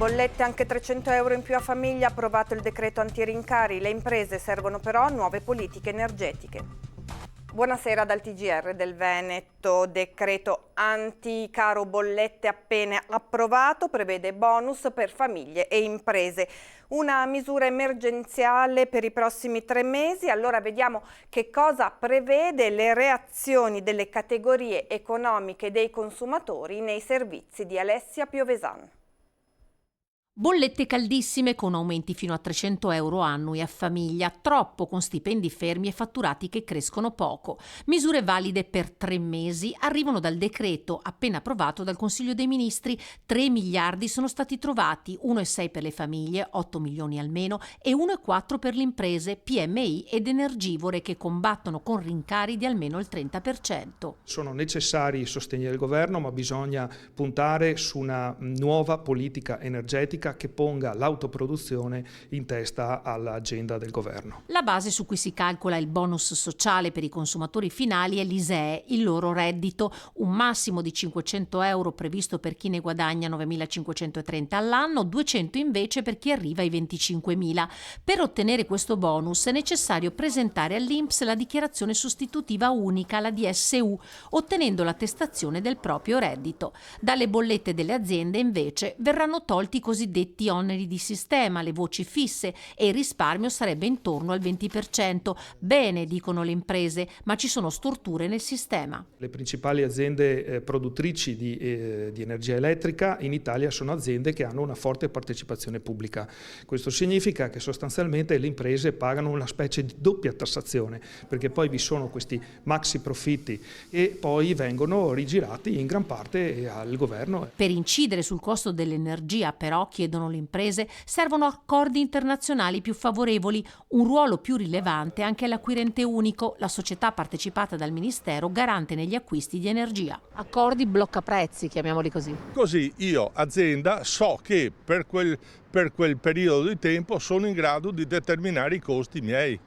bollette anche 300 euro in più a famiglia, approvato il decreto antirincari. Le imprese servono però nuove politiche energetiche. Buonasera dal TGR del Veneto. Decreto anti-caro bollette appena approvato, prevede bonus per famiglie e imprese. Una misura emergenziale per i prossimi 3 mesi. Allora vediamo che cosa prevede le reazioni delle categorie economiche dei consumatori nei servizi di Alessia Piovesan. Bollette caldissime con aumenti fino a 300 euro annui a famiglia, troppo con stipendi fermi e fatturati che crescono poco. Misure valide per 3 mesi arrivano dal decreto appena approvato dal Consiglio dei Ministri. 3 miliardi sono stati trovati, 1,6 per le famiglie, 8 milioni almeno, e 1,4 per le imprese, PMI ed energivore che combattono con rincari di almeno il 30%. Sono necessari i sostegni del governo, ma bisogna puntare su una nuova politica energetica che ponga l'autoproduzione in testa all'agenda del governo. La base su cui si calcola il bonus sociale per i consumatori finali è l'ISEE, il loro reddito, un massimo di 500 euro previsto per chi ne guadagna 9.530 all'anno, 200 invece per chi arriva ai 25.000. Per ottenere questo bonus è necessario presentare all'INPS la dichiarazione sostitutiva unica, la DSU, ottenendo l'attestazione del proprio reddito. Dalle bollette delle aziende invece verranno tolti i cosiddetti oneri di sistema, le voci fisse, e il risparmio sarebbe intorno al 20%. Bene, dicono le imprese, ma ci sono storture nel sistema. Le principali aziende produttrici di energia elettrica in Italia sono aziende che hanno una forte partecipazione pubblica. Questo significa che sostanzialmente le imprese pagano una specie di doppia tassazione, perché poi vi sono questi maxi profitti e poi vengono rigirati in gran parte al governo. Per incidere sul costo dell'energia, però, chiedono le imprese, servono accordi internazionali più favorevoli, un ruolo più rilevante anche all'acquirente unico, la società partecipata dal Ministero garante negli acquisti di energia. Accordi blocca prezzi, chiamiamoli così. Così io, azienda, so che per quel periodo di tempo sono in grado di determinare i costi miei.